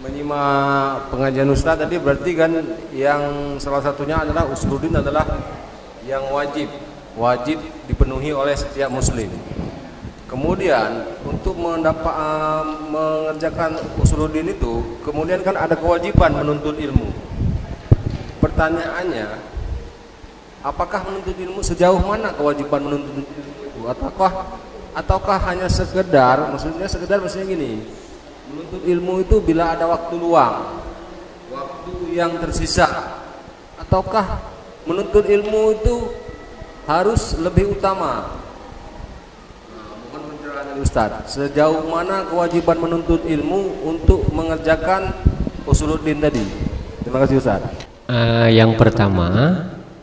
menyimak pengajian Ustaz tadi, berarti kan yang salah satunya adalah usuluddin adalah yang wajib dipenuhi oleh setiap muslim. Kemudian untuk mengerjakan usuluddin itu, kemudian kan ada kewajiban menuntut ilmu. Pertanyaannya, apakah menuntut ilmu, sejauh mana kewajiban menuntut ilmu itu? Ataukah hanya sekedar, maksudnya gini, menuntut ilmu itu bila ada waktu luang, waktu yang tersisa, ataukah menuntut ilmu itu harus lebih utama? Mohon pencerahan Ustaz, sejauh mana kewajiban menuntut ilmu untuk mengerjakan usuluddin tadi? Terima kasih Ustaz. Yang pertama,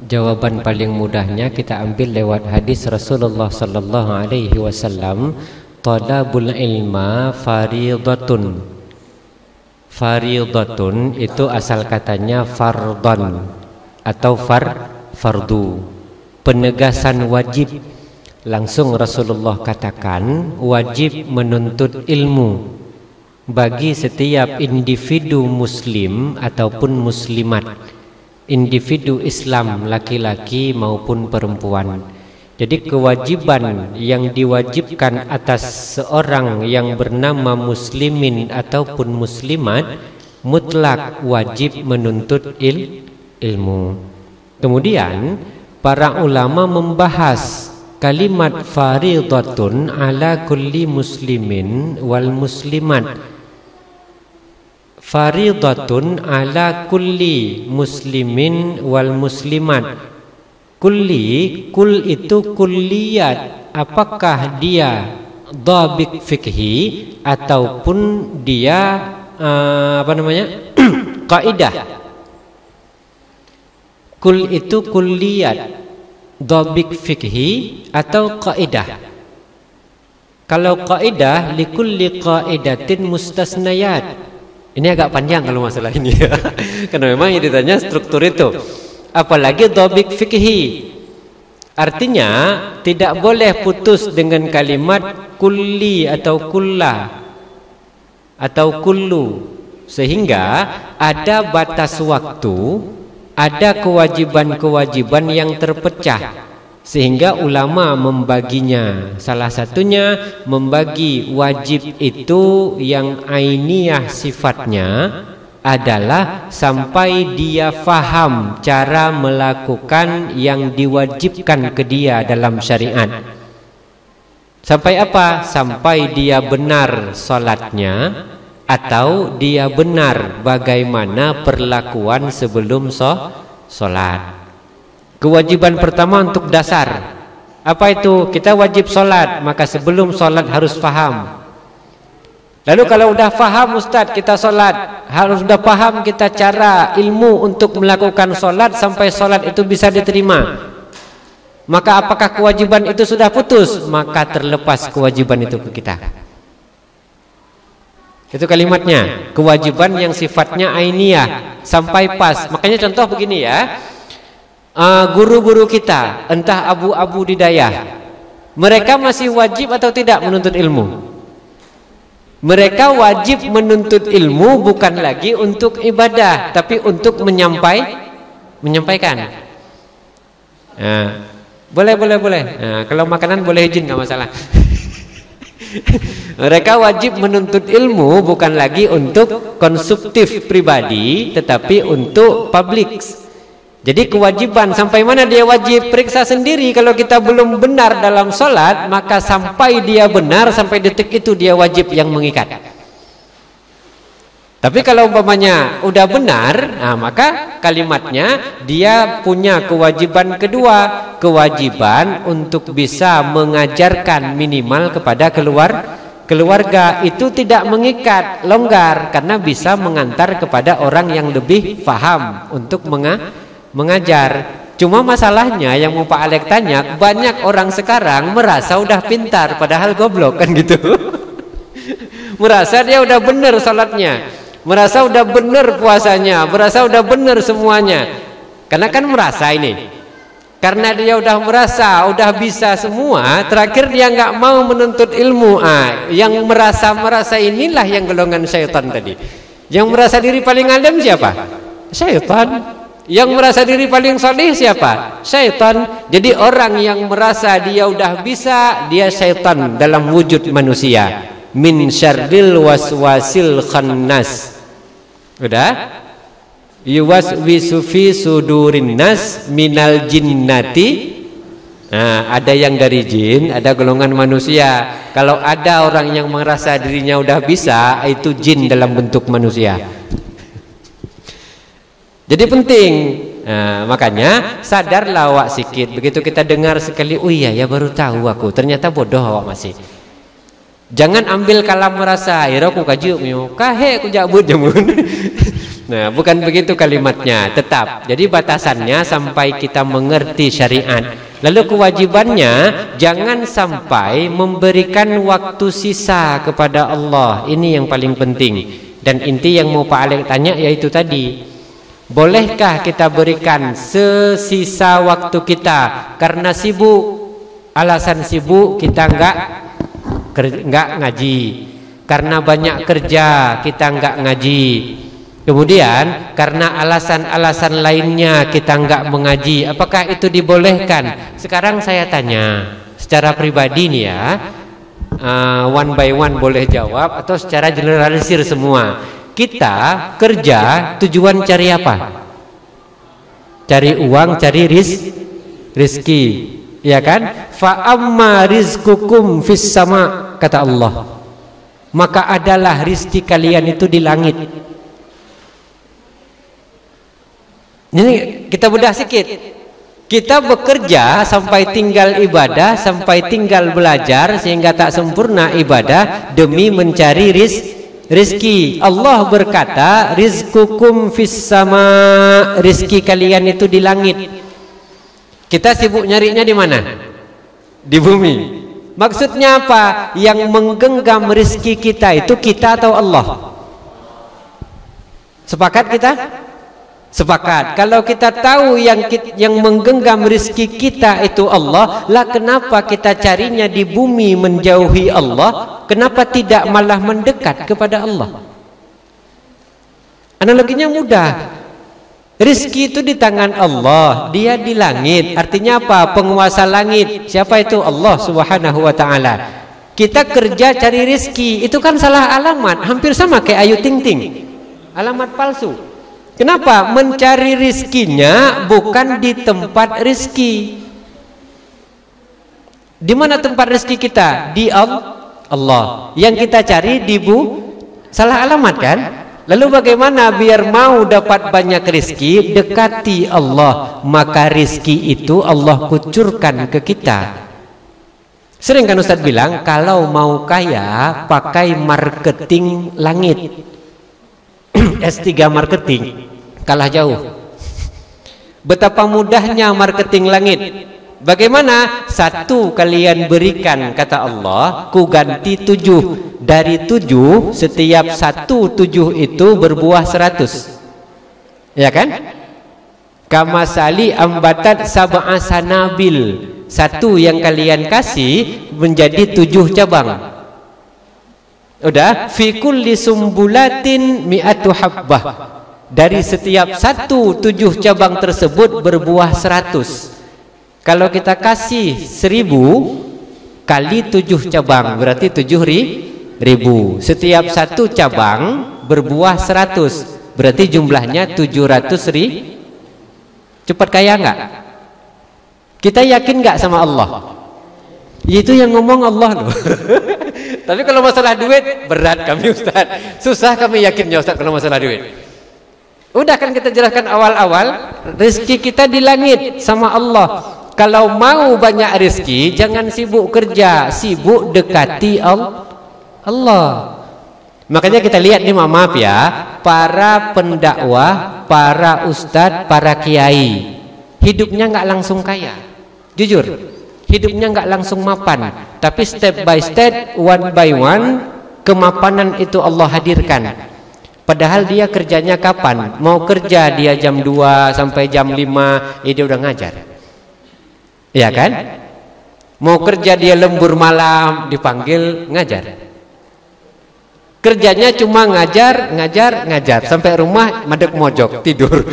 jawaban paling mudahnya kita ambil lewat hadis Rasulullah sallallahu alaihi wasallam, talabul ilma faridatun. Faridatun itu asal katanya fardon atau fardu, penegasan wajib. Langsung Rasulullah katakan wajib menuntut ilmu bagi setiap individu muslim ataupun muslimat, individu Islam laki-laki maupun perempuan. Jadi kewajiban yang diwajibkan atas seorang yang bernama muslimin ataupun muslimat mutlak wajib menuntut ilmu. Kemudian para ulama membahas kalimat faridatun ala kulli muslimin wal muslimat. Faridatun ala kulli muslimin wal muslimat. Kulli, kul itu kulliyat. Apakah dia dhabit fikhi ataupun dia kaidah. Kul itu kulliyat, dhabit fikhi atau kaidah. Kalau kaidah, likulli qaidatin mustasnayat. Ini agak panjang kalau masalah ini ya. Karena memang yang ditanya struktur itu. Apalagi dhabit fikhi. Artinya tidak boleh putus dengan kalimat kulli atau kulla atau kullu. Sehingga ada batas waktu, ada kewajiban-kewajiban yang terpecah. Sehingga ulama membaginya. Salah satunya membagi wajib itu yang ainiyah sifatnya adalah sampai dia faham cara melakukan yang diwajibkan ke dia dalam syariat. Sampai apa? Sampai dia benar salatnya atau dia benar bagaimana perlakuan sebelum salat. Kewajiban pertama untuk dasar. Apa itu? Kita wajib solat, maka sebelum solat harus faham. Lalu kalau udah faham Ustaz kita solat, harus udah paham kita cara ilmu untuk melakukan solat sampai solat itu bisa diterima. Maka apakah kewajiban itu sudah putus? Maka terlepas kewajiban itu ke kita. Itu kalimatnya. Kewajiban yang sifatnya ainiyah sampai pas. Makanya contoh begini ya. Guru-guru kita, entah abu-abu di dayah, mereka masih wajib atau tidak menuntut ilmu? Mereka wajib menuntut ilmu bukan lagi untuk ibadah, tapi untuk menyampaikan. Boleh. Kalau makanan boleh izin, nggak masalah. Mereka wajib menuntut ilmu bukan lagi untuk konsumtif pribadi, tetapi untuk publik. Jadi kewajiban sampai mana dia wajib, periksa sendiri. Kalau kita belum benar dalam sholat, maka sampai dia benar, sampai detik itu dia wajib yang mengikat. Tapi kalau umpamanya udah benar, maka kalimatnya dia punya kewajiban kedua, kewajiban untuk bisa mengajarkan minimal kepada keluarga. Itu tidak mengikat, longgar, karena bisa mengantar kepada orang yang lebih paham untuk mengajar. Cuma masalahnya yang mau Pak Alek tanya, banyak orang sekarang merasa udah pintar padahal goblok kan gitu. Merasa dia udah benar salatnya, merasa udah benar puasanya, merasa udah benar semuanya. Karena kan merasa ini. Karena dia udah merasa, udah bisa semua, terakhir dia nggak mau menuntut ilmu. Yang merasa inilah yang golongan syaitan tadi. Yang merasa diri paling alim siapa? Syaitan. Yang merasa diri paling saleh siapa? Syaitan. Jadi orang yang merasa dia udah bisa, dia syaitan dalam wujud manusia. Min syarril waswasil khannas. Udah? Yuwaswisu fi sudurin nas minal jinnati. Nah, ada yang dari jin, ada golongan manusia. Kalau ada orang yang merasa dirinya udah bisa, itu jin dalam bentuk manusia. Jadi penting. Nah, makanya sadarlah awak sikit. Begitu kita dengar sekali, oh iya ya baru tahu aku. Ternyata bodoh awak masih. Jangan ambil kalam merasa, ya aku kaji kahe aku jabut jamun. Nah, bukan begitu kalimatnya. Tetap. Jadi batasannya sampai kita mengerti syariat. Lalu kewajibannya jangan sampai memberikan waktu sisa kepada Allah. Ini yang paling penting. Dan inti yang mau Pak Alek tanya yaitu tadi. Bolehkah kita berikan sesisa waktu kita karena sibuk? Alasan sibuk kita enggak ngaji. Karena banyak kerja kita enggak ngaji. Kemudian karena alasan-alasan lainnya kita enggak mengaji. Apakah itu dibolehkan? Sekarang saya tanya secara pribadi nih ya, one by one boleh jawab atau secara generalisir semua. Kita kerja tujuan cari apa? Cari uang, cari rizki, ya kan? Fa amma rizqukum fis sama, kata Allah. Maka adalah rizki kalian itu di langit. Ini kita bedah sikit. Kita bekerja sampai tinggal ibadah, sampai tinggal belajar sehingga tak sempurna ibadah demi mencari rizki. Allah berkata, rizqukum fis sama, rizki kalian itu di langit. Kita sibuk nyarinya di mana? Di bumi. Maksudnya apa? Yang menggenggam rizki kita itu kita atau Allah? Sepakat kita? Sepakat. Kalau kita tahu yang menggenggam rizki kita itu Allah, lah kenapa kita carinya di bumi menjauhi Allah? Kenapa tidak malah mendekat kepada Allah? Analoginya mudah. Rizki itu di tangan Allah, dia di langit. Artinya apa? Penguasa langit. Siapa itu? Allah Subhanahu wa ta'ala. Kita kerja cari rizki, itu kan salah alamat. Hampir sama kayak Ayu Ting Ting. Alamat palsu. Kenapa? Mencari rizkinya bukan di tempat rizki. Di mana tempat rizki kita? Di Allah. Yang kita cari di salah alamat kan? Lalu bagaimana biar mau dapat banyak rizki? Dekati Allah. Maka rizki itu Allah kucurkan ke kita. Sering kan Ustadz bilang, kalau mau kaya pakai marketing langit. S3 marketing kalah jauh. Betapa mudahnya marketing langit. Bagaimana? 1 kalian berikan, kata Allah, ku ganti 7. Dari 7, setiap 7 itu berbuah 100. Ya kan? Kamasali ambatat sab'a sanabil. 1 yang kalian kasih menjadi 7 cabang. Udah, fi kulli sumbulatin mi'atu habbah. Dari setiap 7 cabang tersebut berbuah 100. Kalau kita kasih 1000 kali 7 cabang berarti 7.000. Setiap 1 cabang berbuah 100. Berarti jumlahnya 700.000. Cepat kaya enggak? Kita yakin enggak sama Allah? Itu yang ngomong Allah loh. Tapi kalau masalah duit berat kami Ustaz. Susah kami yakinnya Ustaz kalau masalah duit. Udah kan kita jelaskan awal-awal, rezeki kita di langit sama Allah. Kalau mau banyak rezeki, jangan sibuk kerja, sibuk dekati Allah. Makanya kita lihat nih, maaf ya, para pendakwah, para ustadz, para kiai, hidupnya nggak langsung kaya. Jujur, hidupnya nggak langsung mapan, tapi step by step, one by one, kemapanan itu Allah hadirkan. Padahal dia kerjanya kapan? Mau kerja dia jam 2 sampai jam 5, dia udah ngajar. Ya kan? Mau kerja dia lembur malam, dipanggil ngajar. Kerjanya cuma ngajar sampai rumah madep mojok tidur.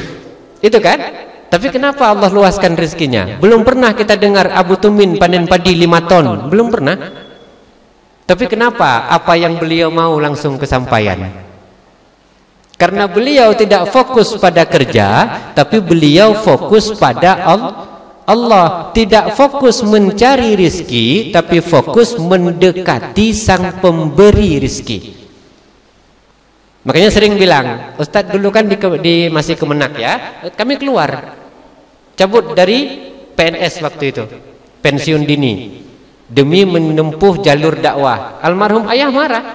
Itu kan? Tapi kenapa Allah luaskan rezekinya? Belum pernah kita dengar Abu Tumin panen padi 5 ton, belum pernah. Tapi kenapa apa yang beliau mau langsung kesampaian? Karena beliau tidak fokus pada kerja, tapi beliau fokus pada Allah. Tidak fokus mencari rizki, tapi fokus mendekati sang pemberi rizki. Makanya sering bilang, Ustadz dulu kan masih Kemenak ya, kami keluar, cabut dari PNS waktu itu, pensiun dini, demi menempuh jalur dakwah. Almarhum ayah marah.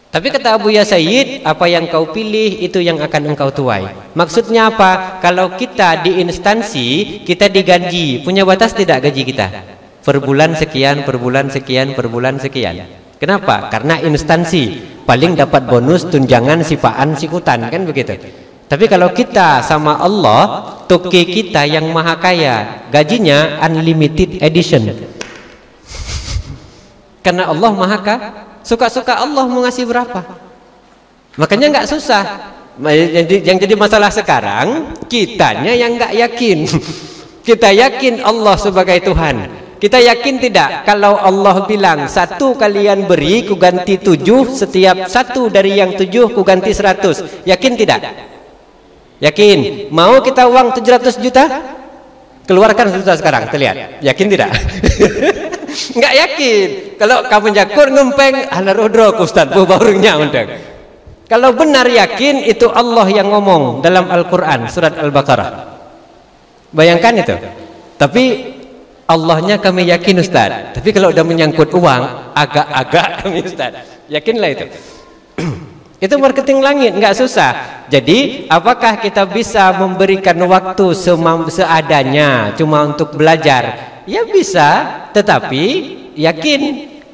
Tapi kata Abu Ya Sayyid, apa yang kau pilih itu yang akan engkau tuai. Maksudnya apa? Kalau kita di instansi, kita digaji, punya batas tidak gaji kita? Per bulan sekian, per bulan sekian, per bulan sekian. Kenapa? Karena instansi paling dapat bonus tunjangan sipaan sikutan, kan begitu. Tapi kalau kita sama Allah, toke kita yang maha kaya, gajinya unlimited edition. Karena Allah maha kaya, suka-suka Allah mau ngasih berapa. Makanya nggak susah. Yang jadi masalah sekarang, kitanya yang nggak yakin. Kita yakin Allah sebagai Tuhan. Kita yakin tidak kalau Allah bilang 1 kalian beri ku ganti 7, setiap 1 dari yang 7 ku ganti 100. Yakin tidak? Yakin. Mau kita uang 700 juta? Keluarkan 1 juta sekarang, terlihat. Yakin tidak? Enggak yakin. Kalau kamu jakur ngempeng ala rodro Ustaz bu barunya undang. Kalau benar yakin itu Allah yang ngomong dalam Al-Qur'an surat Al-Baqarah. Bayangkan itu. Tapi Allahnya kami yakin Ustaz. Tapi kalau udah menyangkut uang, agak-agak kami Ustaz. Yakinlah itu. Itu marketing langit, nggak susah. Jadi, apakah kita bisa memberikan waktu seadanya cuma untuk belajar? Ya bisa, tetapi yakin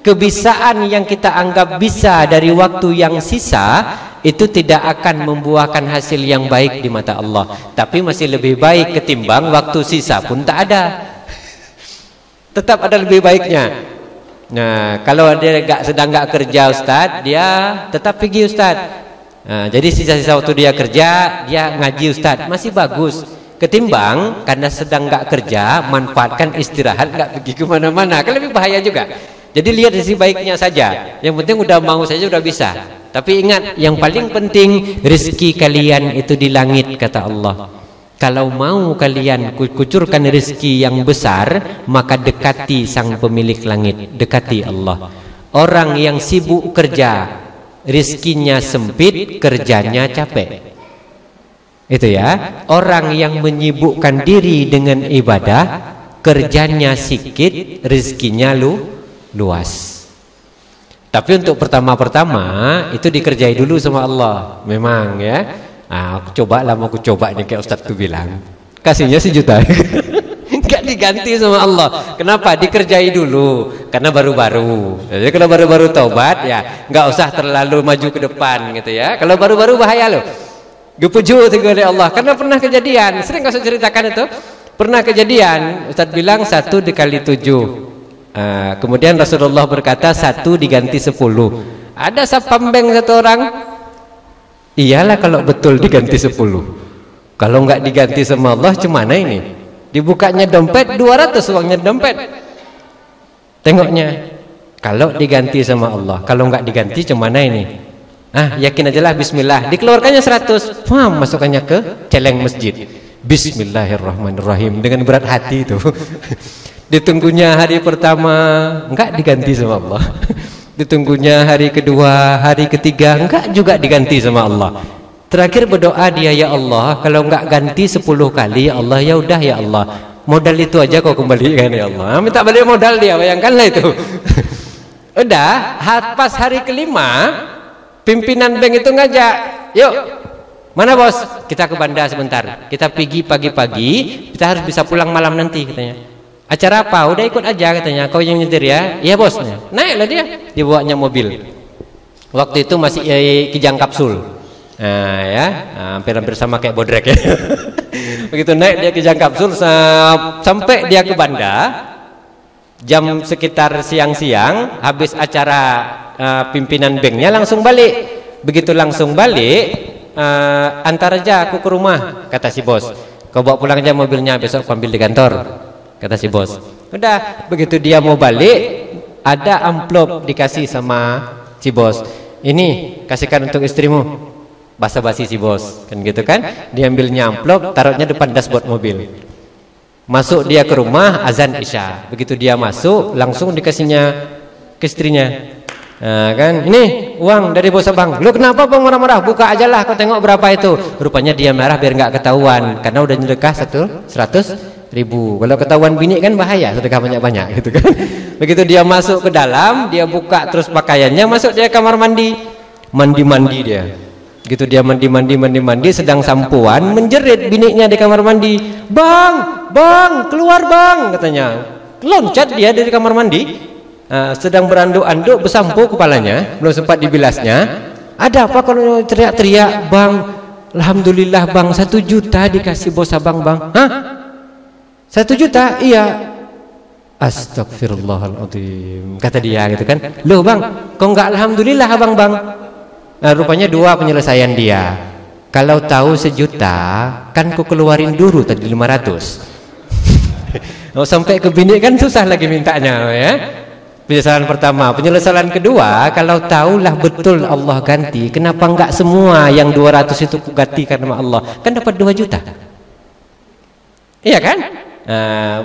kebisaan yang kita anggap bisa dari waktu yang sisa itu tidak akan membuahkan hasil yang baik di mata Allah. Tapi masih lebih baik ketimbang waktu sisa pun tak ada. Tetap ada lebih baiknya. Nah, kalau dia sedang nggak kerja Ustadz, dia tetap pergi Ustadz. Nah, jadi sisa-sisa waktu dia kerja, dia ngaji Ustadz, masih bagus. Ketimbang karena sedang nggak kerja, manfaatkan istirahat, nggak pergi kemana-mana, kan lebih bahaya juga. Jadi lihat sisi baiknya saja. Yang penting udah mau saja udah bisa. Tapi ingat, yang paling penting rezeki kalian itu di langit kata Allah. Kalau mau kalian kucurkan rezeki yang besar, maka dekati sang pemilik langit, dekati Allah. Orang yang sibuk kerja, rezekinya sempit, kerjanya capek. Itu ya. Orang yang menyibukkan diri dengan ibadah, kerjanya sedikit, rezekinya luas. Tapi untuk pertama-pertama itu dikerjai dulu sama Allah. Memang ya. Aku coba lah, mau aku coba nih kayak Ustadz tuh bilang. Kasihnya 1 juta. Enggak diganti sama Allah. Kenapa? Dikerjai dulu. Karena baru-baru. Jadi kalau baru-baru taubat ya enggak usah terlalu maju ke depan gitu ya. Kalau baru-baru bahaya loh. Gepuju oleh Allah. Karena pernah kejadian. Sering saya ceritakan itu. Pernah kejadian. Ustadz bilang 1 dikali 7. Kemudian Rasulullah berkata 1 diganti 10. Ada sapambeng 1 orang. Iyalah kalau betul diganti 10. Kalau enggak diganti sama Allah cemana ini? Dibukanya dompet 200 uangnya dompet. Tengoknya. Kalau diganti sama Allah, kalau enggak diganti cemana ini? Yakin ajalah bismillah. Dikeluarkannya 100. Masukkannya ke celeng masjid. Bismillahirrahmanirrahim dengan berat hati itu. Ditunggunya hari pertama enggak diganti sama Allah. Ditunggunya hari kedua, hari ketiga enggak juga diganti sama Allah. Terakhir berdoa dia, ya Allah, kalau enggak ganti 10 kali ya Allah, ya udah ya Allah. Modal itu aja kau kembalikan ya Allah. Minta balik modal dia, bayangkanlah itu. Udah, pas hari kelima, pimpinan bank itu ngajak, yuk, mana bos? Kita ke bandar sebentar. Kita pergi pagi-pagi, kita harus bisa pulang malam nanti katanya. Acara apa? Udah ikut aja katanya. Kau yang nyetir ya? Iya bos. Naiklah dia. Dibawanya mobil. Waktu itu masih Kijang Kapsul. Hampir-hampir sama kayak Bodrek ya. Begitu naik dia Kijang Kapsul sampai dia ke bandar. Jam sekitar siang-siang, habis acara pimpinan banknya langsung balik. Begitu langsung balik, antar aja aku ke rumah, kata si bos. Kau bawa pulang aja mobilnya, besok aku ambil di kantor, kata si bos. Udah, begitu dia mau balik, ada amplop dikasih sama si bos. Ini kasihkan untuk istrimu. Basa-basi si bos, kan gitu kan? Diambilnya amplop, taruhnya depan dashboard mobil. Masuk dia ke rumah, azan Isya. Begitu dia masuk, langsung dikasihnya ke istrinya. Nah, kan? Ini uang dari bos abang. Lu kenapa bang marah-marah? Buka aja lah, kau tengok berapa itu. Rupanya dia marah biar nggak ketahuan, karena udah sedekah 100.000. Kalau ketahuan bini kan bahaya, sedekah banyak-banyak, gitu kan? Begitu dia masuk ke dalam, dia buka terus pakaiannya, masuk dia kamar mandi, mandi dia. Gitu dia mandi, sedang sampuan, menjerit bininya di kamar mandi. Bang, keluar bang, katanya. Loncat dia dari kamar mandi, sedang beranduk-anduk, bersampu kepalanya, belum sempat dibilasnya. Ada apa kalau teriak-teriak, bang? Alhamdulillah bang, 1 juta dikasih bos abang bang. Hah? 1 juta? Iya. Astagfirullahaladzim, kata dia gitu kan. Loh bang, kok enggak alhamdulillah abang bang? Rupanya 2 penyelesaian dia. Kalau tahu 1 juta, kan ku keluarin dulu tadi 500. Sampai ke bini kan susah lagi mintanya, ya. Penyelesaian pertama. Penyelesaian kedua, kalau tahulah betul Allah ganti, kenapa enggak semua yang 200 itu ku ganti karena Allah? Kan dapat 2 juta. Iya kan?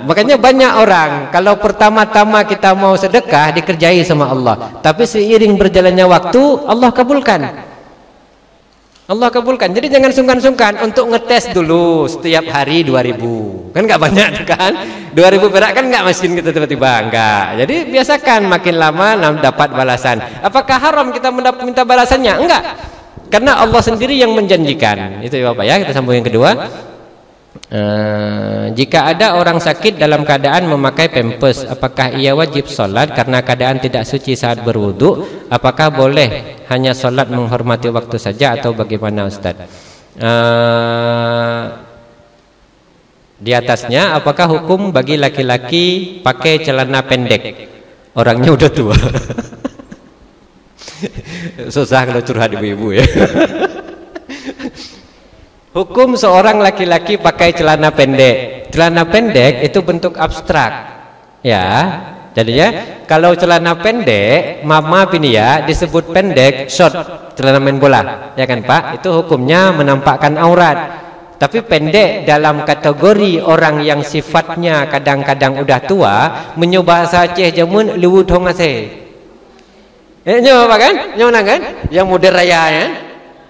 Makanya banyak orang kalau pertama-tama kita mau sedekah dikerjai sama Allah, tapi seiring berjalannya waktu Allah kabulkan. Jadi jangan sungkan-sungkan untuk ngetes dulu setiap hari 2.000. Kan nggak banyak kan? 2.000 perak kan nggak mesin kita tiba-tiba enggak. Jadi biasakan, makin lama dapat balasan. Apakah haram kita minta balasannya? Enggak. Karena Allah sendiri yang menjanjikan. Itu ya Bapak ya. Kita sambung yang kedua. Jika ada orang sakit dalam keadaan memakai pampers, apakah ia wajib sholat karena keadaan tidak suci saat berwudu? Apakah boleh hanya sholat menghormati waktu saja atau bagaimana Ustaz? Di atasnya, apakah hukum bagi laki-laki pakai celana pendek? Orangnya udah tua. Susah kalau curhat ibu-ibu ya. Hukum seorang laki-laki pakai celana pendek. Celana pendek itu bentuk abstrak, ya. Jadinya kalau celana pendek, maaf ini ya, disebut pendek, short, celana main bola, ya kan Pak? Itu hukumnya menampakkan aurat. Tapi pendek dalam kategori orang yang sifatnya kadang-kadang udah tua, menyoba bahasa Aceh jamun liwut hongase. Nyoba kan? Nyoba kan? Yang modern raya ya.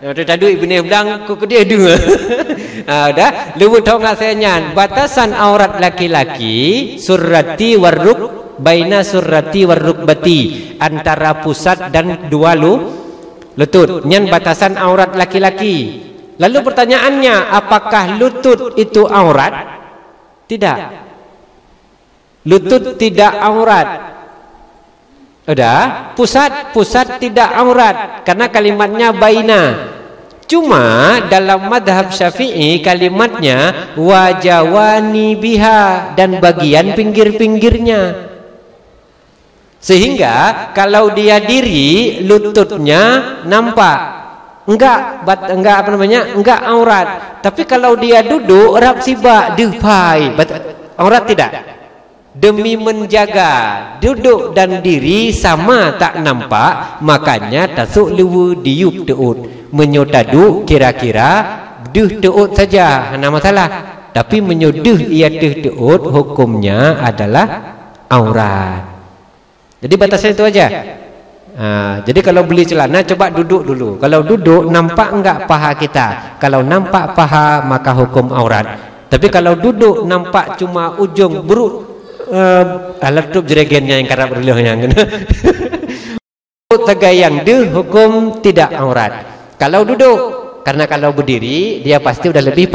Tadi ibu ni bilang ku dia dua. Dah lewat hongasenya batasan aurat laki-laki surrati warruk baina surrati warrukbati, antara pusat dan 2 lutut. Nyan batasan aurat laki-laki. Lalu pertanyaannya, apakah lutut itu aurat? Tidak. Lutut tidak aurat. Udah, pusat tidak aurat karena kalimatnya baina. Cuma dalam madhab Syafi'i kalimatnya wajawani biha dan bagian pinggir-pinggirnya. Sehingga kalau dia diri lututnya nampak, enggak aurat. Tapi kalau dia duduk rap siba dupai, aurat tidak. Demi menjaga duduk dan diri sama tak nampak, makanya tasuk lewu diup teut. Menyotadu kira-kira duh teut saja, hana masalah. Tapi menyoduh ia duh teut hukumnya adalah aurat. Jadi batasnya itu aja. Jadi kalau beli celana coba duduk dulu. Kalau duduk nampak enggak paha kita? Kalau nampak paha maka hukum aurat. Tapi kalau duduk nampak cuma ujung buruk alat tuh jeregennya yang karena berlihnya tegayang deh hukum tidak aurat kalau duduk, karena kalau berdiri dia pasti udah lebih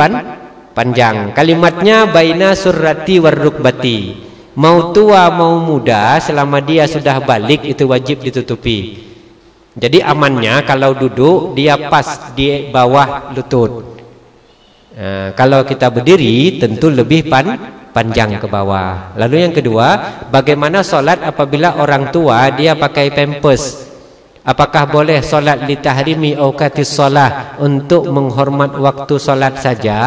panjang. Kalimatnya baina surrati warrukbati, mau tua mau muda selama dia sudah balik itu wajib ditutupi. Jadi amannya kalau duduk dia pas di bawah lutut. Kalau kita berdiri tentu lebih panjang ke bawah. Lalu yang kedua, bagaimana solat apabila orang tua dia pakai pampers? Apakah boleh solat li tahrimi auqatis solah, untuk menghormat waktu solat saja?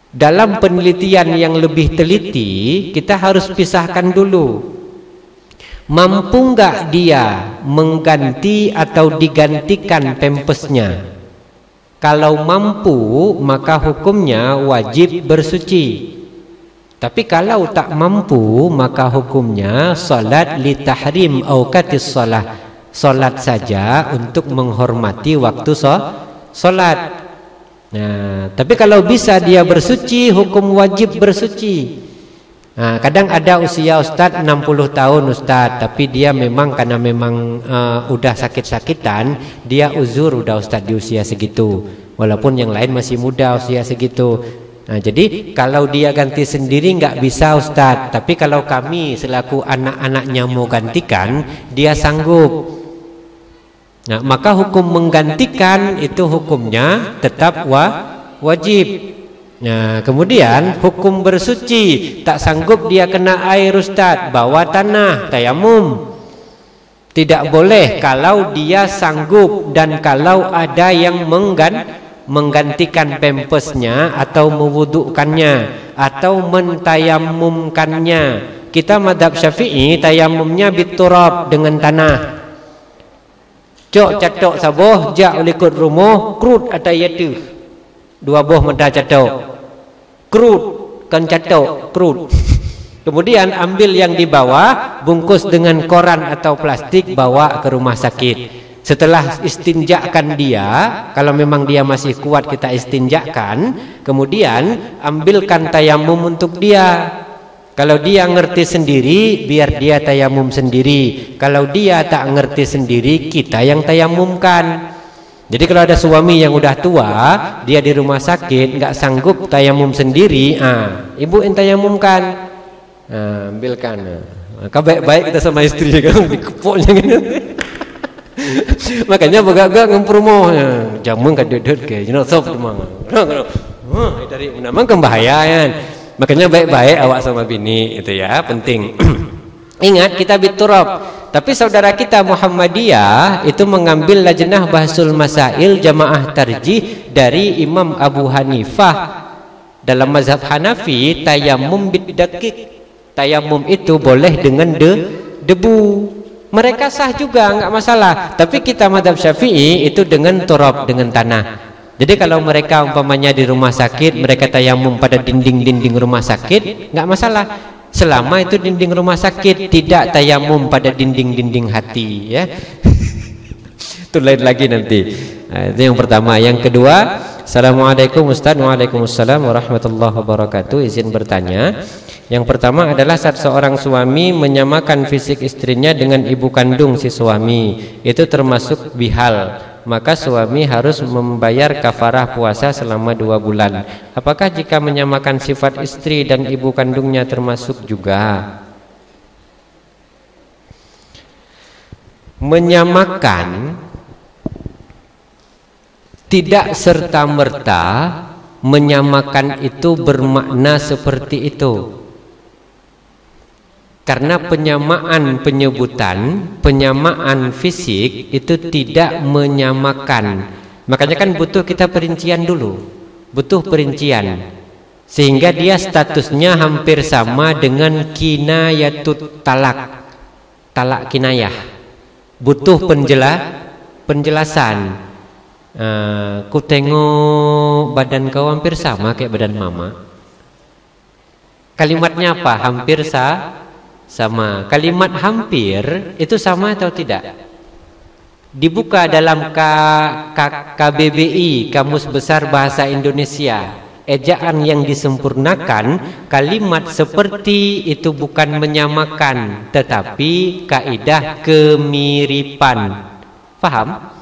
Dalam penelitian yang lebih teliti, kita harus pisahkan dulu. Mampu enggak dia mengganti atau digantikan pampasnya? Kalau mampu, maka hukumnya wajib bersuci. Tapi kalau tak mampu, maka hukumnya salat li tahrim auqatis shalah, salat saja untuk menghormati waktu salat. Nah, tapi kalau bisa dia bersuci, hukum wajib bersuci. Nah, kadang ada usia ustaz 60 tahun ustaz, tapi dia memang karena memang udah sakit-sakitan, dia uzur udah ustaz di usia segitu. Walaupun yang lain masih muda usia segitu. Nah, jadi kalau dia ganti sendiri nggak bisa ustaz, tapi kalau kami selaku anak-anaknya mau gantikan, dia sanggup. Nah, maka hukum menggantikan itu hukumnya tetap wajib. Nah, kemudian hukum bersuci, tak sanggup dia kena air ustaz, bawa tanah, tayamum. Tidak boleh kalau dia sanggup dan kalau ada yang menggantikan pampasnya atau mewudukannya atau mentayamumkannya. Kita mazhab Syafi'i tayamumnya biturab, dengan tanah. Cok catok saboh jak ulikut rumuh krut atayatu. Dua boh meda catok. Krut kan catok krut. Kemudian ambil yang di bawah, bungkus dengan koran atau plastik, bawa ke rumah sakit. Setelah istinjakan dia, kalau memang dia masih kuat kita istinjakan, kemudian ambilkan tayamum untuk dia. Kalau dia ngerti sendiri, biar dia tayamum sendiri. Kalau dia tak ngerti sendiri, kita yang tayamumkan. Jadi kalau ada suami yang udah tua, dia di rumah sakit, nggak sanggup tayamum sendiri, ibu yang tayamumkan. Ambilkan. Maka baik-baik kita sama istri kan, dikepoknya gitu. Makanya bagak-bagak ngempurmohnya jamun kadut-dut ke sop demang. Dari memang kembahayan. Makanya baik-baik awak sama bini itu ya, penting. Ingat kita biturab. Tapi saudara kita Muhammadiyah itu mengambil lajnah bahsul masail jamaah tarjih dari Imam Abu Hanifah. Dalam mazhab Hanafi tayamum bidakik. Tayamum itu boleh dengan debu. Mereka sah juga, enggak masalah. Tapi kita mazhab Syafi'i itu dengan turab, dengan tanah. Jadi kalau mereka umpamanya di rumah sakit, mereka tayamum pada dinding-dinding rumah sakit, enggak masalah. Selama itu dinding rumah sakit, tidak tayamum pada dinding-dinding hati, ya. Itu lain lagi nanti. Nah, itu yang pertama. Yang kedua, Assalamualaikum Ustaz. Waalaikumsalam warahmatullahi wabarakatuh. Izin bertanya. Yang pertama adalah saat seorang suami menyamakan fisik istrinya dengan ibu kandung si suami, itu termasuk bihal. Maka suami harus membayar kafarah puasa selama 2 bulan. Apakah jika menyamakan sifat istri dan ibu kandungnya termasuk juga? Menyamakan tidak serta-merta menyamakan itu bermakna seperti itu. Karena penyamaan penyebutan, penyamaan fisik itu tidak menyamakan. Makanya kan butuh kita perincian dulu. Butuh perincian. Sehingga dia statusnya hampir sama dengan kinayatut talak. Talak kinayah. Butuh penjelasan. Ku tengok badan kau hampir sama kayak badan mama. Kalimatnya apa? Hampir sama. Kalimat hampir itu sama atau tidak? Dibuka dalam KBBI, Kamus Besar Bahasa Indonesia. Ejaan yang disempurnakan, kalimat seperti itu bukan menyamakan, tetapi kaidah kemiripan. Paham?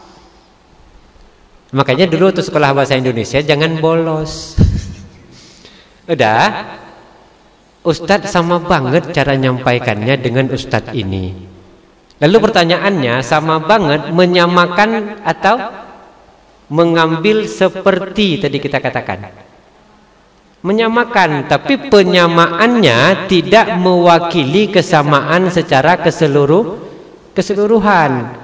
Makanya dulu untuk sekolah bahasa Indonesia jangan bolos. Udah? Ustadz sama banget cara nyampaikannya dengan Ustadz ini. Lalu pertanyaannya, sama banget menyamakan atau mengambil seperti tadi kita katakan? menyamakan, tapi penyamaannya tidak mewakili kesamaan secara keseluruhan.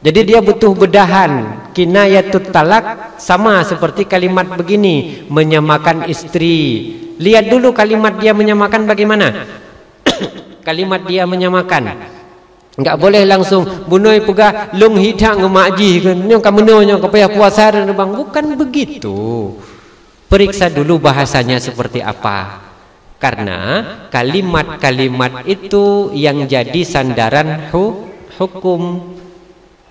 Jadi dia butuh bedahan. Kinayatut talak sama seperti kalimat begini, menyamakan istri. Lihat dulu kalimat dia menyamakan bagaimana. Kalimat dia menyamakan, enggak boleh langsung bunoi pegah long hidang ngemaji kan nyo kamenonya kapaya puasa dan bang, bukan begitu. Periksa dulu bahasanya seperti apa. Karena kalimat-kalimat itu yang jadi sandaran hukum.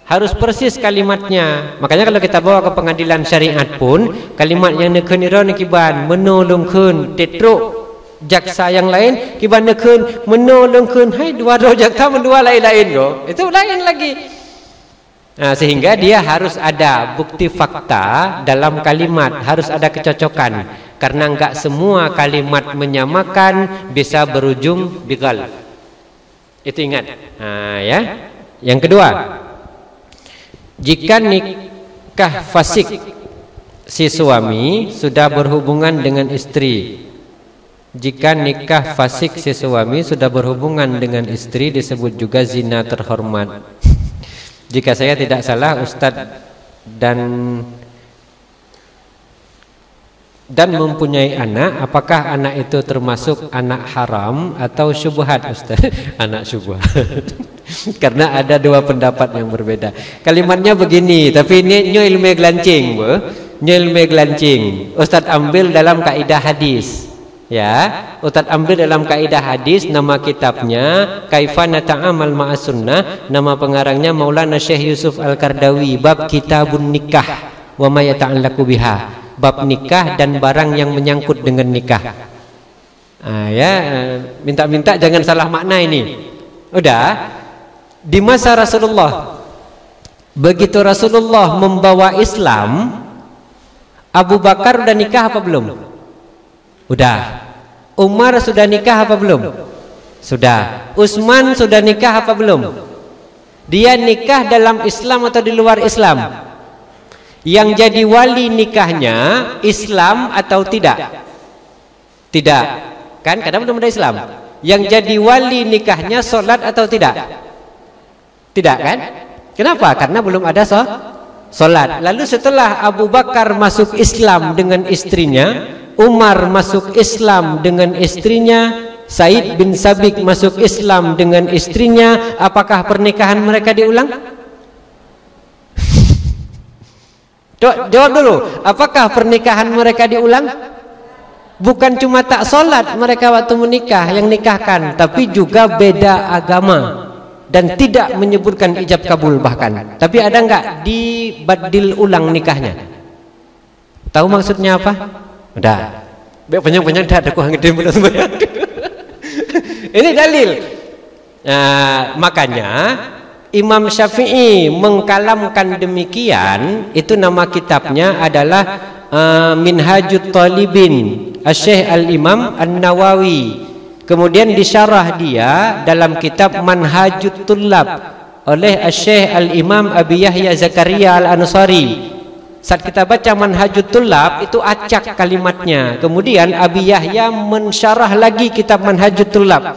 Harus persis kalimatnya. Makanya kalau kita bawa ke pengadilan syariat pun, kalimat yang nekeun ira kiban menolongkeun tetruk jaksa yang lain kiban nekeun menolongkeun hai dua jaksa mendua lain-lain go. Itu lain lagi. Nah, sehingga dia harus ada bukti fakta dalam kalimat, harus ada kecocokan. Karena enggak semua kalimat menyamakan bisa berujung bigal. Itu ingat. Nah, ya. Yang kedua, jika nikah fasik si suami sudah berhubungan dengan istri. Jika nikah fasik si suami sudah berhubungan dengan istri disebut juga zina terhormat. Jika saya tidak salah Ustadz dan mempunyai anak, apakah anak itu termasuk anak haram atau syubhat Ustaz? Anak syubhat. Karena ada dua pendapat yang berbeda. Kalimatnya begini, tapi ini nyo ilmu gelancing, Bu. Nyo ilmu gelancing. Ustaz ambil dalam kaidah hadis. Ya, Ustaz ambil dalam kaidah hadis, nama kitabnya Kaifa Nata'amal Ma'as Sunnah, nama pengarangnya Maulana Syekh Yusuf Al-Qardawi, bab Kitabun Nikah wa ma yata'allaqu biha. Bab nikah dan barang yang menyangkut dengan nikah. Ya, minta-minta jangan salah makna ini. Udah, di masa Rasulullah, begitu Rasulullah membawa Islam, Abu Bakar udah nikah apa belum? Udah. Umar sudah nikah apa belum? Sudah. Utsman sudah nikah apa belum? Dia nikah dalam Islam atau di luar Islam? Yang jadi wali nikahnya Islam atau tidak? Tidak. Kan karena belum ada Islam. Yang jadi wali nikahnya sholat atau tidak? Tidak kan? Kenapa? Karena belum ada sholat. Lalu setelah Abu Bakar masuk Islam dengan istrinya, Umar masuk Islam dengan istrinya, Said bin Sabik masuk Islam dengan istrinya, apakah pernikahan mereka diulang? Jawab dulu, apakah pernikahan mereka diulang? Bukan cuma tak sholat mereka waktu menikah yang nikahkan, tapi juga beda agama dan tidak menyebutkan ijab kabul bahkan. Tapi ada enggak dibadil ulang nikahnya? Tahu maksudnya apa? Udah. Panjang-panjang dah ada kurang gede mudah sembahyang. Ini dalil. Nah, makanya Imam Syafi'i mengkalamkan demikian, itu nama kitabnya adalah Minhajut Talibin Asy-Syaikh Al-Imam An-Nawawi. Kemudian disyarah dia dalam kitab Manhajut Tullab oleh Asy-Syaikh Al-Imam Abi Yahya Zakaria Al-Ansari. Saat kita baca Manhajut Tullab itu acak kalimatnya. Kemudian Abi Yahya mensyarah lagi kitab Manhajut Tullab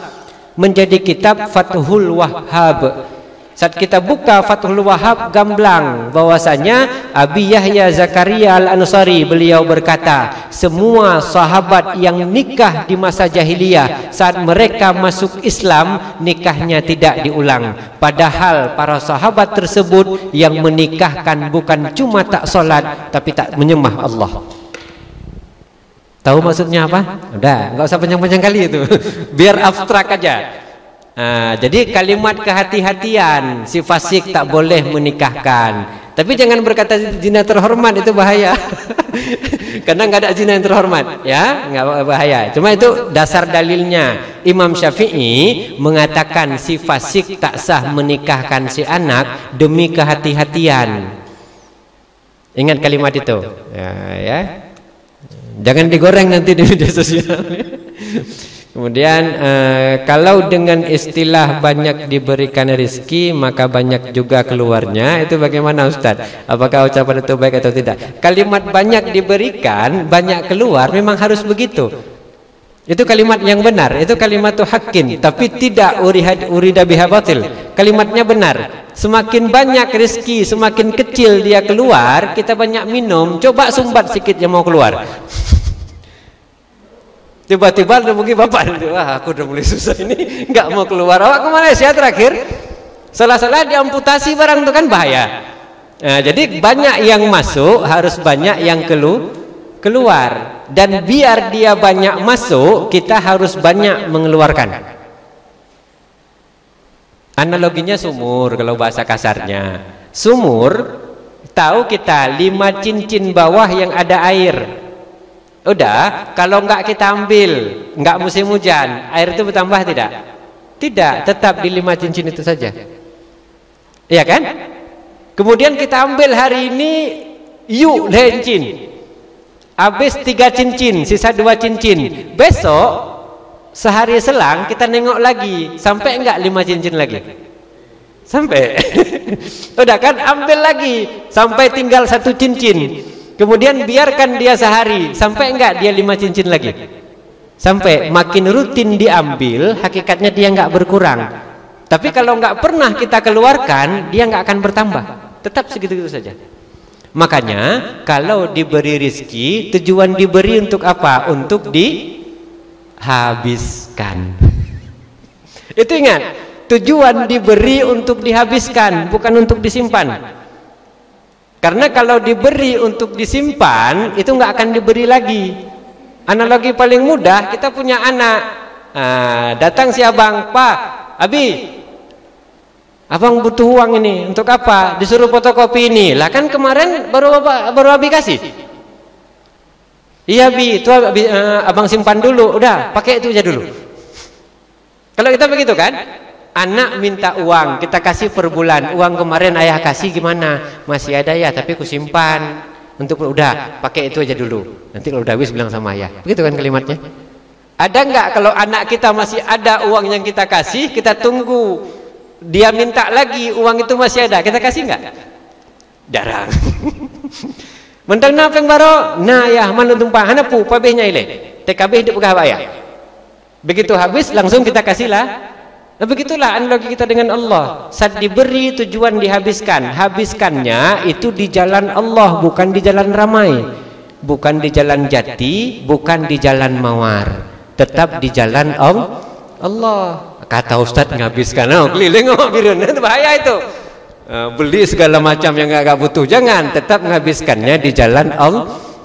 menjadi kitab Fathul Wahhab. Saat kita buka Fathul Wahhab gamblang bahwasanya Abi Yahya Zakaria Al-Ansari beliau berkata, semua sahabat yang nikah di masa jahiliyah saat mereka masuk Islam nikahnya tidak diulang. Padahal para sahabat tersebut yang menikahkan bukan cuma tak solat tapi tak menyembah Allah. Tahu maksudnya apa? Udah, nggak usah panjang-panjang kali itu. Biar abstrak aja. Jadi kalimat kehati-hatian, si fasik tak boleh menikahkan. Tapi jangan berkata zina terhormat, itu bahaya. Karena nggak ada zina yang terhormat, ya, nggak bahaya. Cuma itu dasar dalilnya. Imam Syafi'i mengatakan si fasik tak sah menikahkan si anak demi kehati-hatian. Ingat kalimat itu, ya. Jangan digoreng nanti di media sosial. Kemudian kalau dengan istilah banyak diberikan rezeki maka banyak juga keluarnya, itu bagaimana Ustaz? Apakah ucapan itu baik atau tidak? Kalimat banyak diberikan, banyak keluar memang harus begitu. Itu kalimat yang benar, itu kalimat haqqin, tapi tidak urida biha batil. Kalimatnya benar. Semakin banyak rezeki, semakin kecil dia keluar, kita banyak minum, coba sumbat sedikit yang mau keluar. Tiba-tiba mungkin bapak, wah aku udah mulai susah ini, nggak mau keluar. Awak ke Malaysia terakhir, salah-salah diamputasi barang itu kan bahaya. Nah, jadi banyak yang masuk, harus banyak yang keluar. Dan biar dia banyak masuk, kita harus banyak mengeluarkan. Analoginya sumur, kalau bahasa kasarnya. Sumur, tahu kita 5 cincin bawah yang ada air. Udah, kalau enggak kita ambil, enggak musim hujan, air itu bertambah tidak? Tidak, tetap di 5 cincin itu saja. Iya kan? Kemudian kita ambil hari ini yuk cincin. Habis 3 cincin, sisa 2 cincin. Besok sehari selang kita nengok lagi, sampai enggak 5 cincin lagi? Sampai. Udah kan, ambil lagi sampai tinggal 1 cincin. Kemudian biarkan dia sehari, sampai enggak dia 5 cincin lagi? Sampai. Makin rutin diambil, hakikatnya dia enggak berkurang. Tapi kalau enggak pernah kita keluarkan, dia enggak akan bertambah. Tetap segitu-gitu saja. Makanya kalau diberi rezeki, tujuan diberi untuk apa? Untuk dihabiskan. Itu ingat, tujuan diberi untuk dihabiskan, bukan untuk disimpan. Karena kalau diberi untuk disimpan, itu nggak akan diberi lagi. Analogi paling mudah, kita punya anak, datang si abang, Pak, Abi, abang butuh uang ini, untuk apa? Disuruh fotokopi ini. Lah kan kemarin baru Abi kasih. Iya Bi, itu abang simpan dulu, udah pakai itu aja dulu. Kalau kita begitu kan? Anak minta uang, kita kasih per bulan. Uang kemarin ayah kasih gimana? Masih ada ya, tapi ku simpan. Untuk udah, pakai itu aja dulu. Nanti kalau udah habis bilang sama ayah. Begitu kan kalimatnya? Ada nggak kalau anak kita masih ada uang yang kita kasih, kita tunggu dia minta lagi, uang itu masih ada, kita kasih nggak? Jarang. Mentang napeng baro, nah ya mana tumpah, hanapu, pabehnya ile. TKB hidup kah ya? Begitu habis langsung kita kasihlah. Nah, begitulah analogi kita dengan Allah. Saat diberi tujuan dihabiskan. Habiskannya itu di jalan Allah, bukan di jalan ramai, bukan di jalan jati, bukan di jalan mawar. Tetap di jalan Allah. Kata Ustaz nghabiskan, keliling birun, itu bahaya itu. Beli segala macam yang enggak butuh, jangan. Tetap menghabiskannya di jalan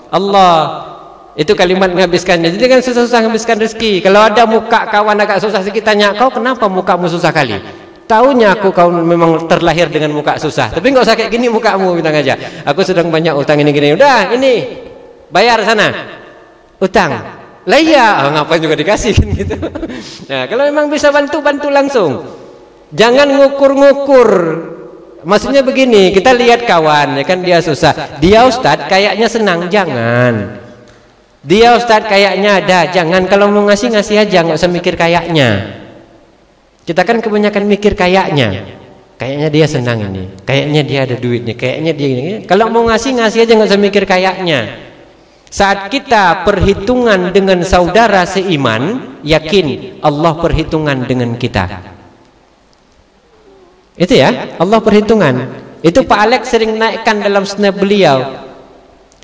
Allah. Itu kalimat menghabiskannya. Jadi kan susah-susah menghabiskan rezeki. Kalau ada muka kawan agak susah sedikit, tanya, kau kenapa mukamu susah kali? Taunya aku kau memang terlahir dengan muka susah. Tapi nggak usah kayak gini mukamu, bilang aja. Aku sedang banyak utang ini gini. Udah, ini bayar sana. Utang. Lah iya, ngapain juga dikasih gitu. Nah, kalau memang bisa bantu langsung. Jangan ngukur-ngukur. Maksudnya begini, kita lihat kawan, ya kan dia susah. Dia Ustadz kayaknya senang, jangan. Dia Ustadz kayaknya ada, jangan. Kalau mau ngasih aja, nggak usah mikir kayaknya. Kita kan kebanyakan mikir kayaknya. Kayaknya dia senang ini, kayaknya dia ada duitnya, kayaknya dia ini. Kalau mau ngasih aja, nggak usah mikir kayaknya. Saat kita perhitungan dengan saudara seiman, yakin Allah perhitungan dengan kita. Itu ya, Allah perhitungan. Itu Pak Alex sering naikkan dalam snap beliau.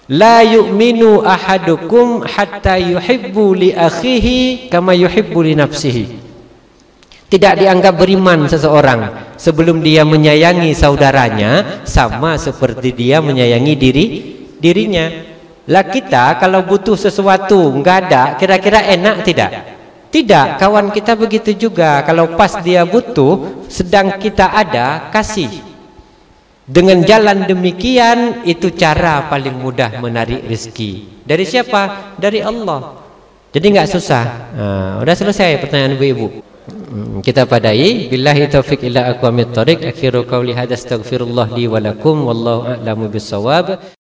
La yu'minu ahadukum hatta yuhibbu li akhihi kama yuhibbu li nafsihi. Tidak dianggap beriman seseorang sebelum dia menyayangi saudaranya sama seperti dia menyayangi dirinya. Lah kita kalau butuh sesuatu nggak ada, kira-kira enak tidak? Tidak. Kawan kita begitu juga. Kalau pas dia butuh, sedang kita ada, kasih. Dengan jalan demikian, itu cara paling mudah menarik rezeki. Dari siapa? Dari Allah. Jadi nggak susah. Udah selesai pertanyaan ibu-ibu. Kita padai. Billahi taufiq illa aqwamit thoriq. Akhiru qawli hadza astaghfirullah li wa lakum wallahu a'lamu bis-shawab.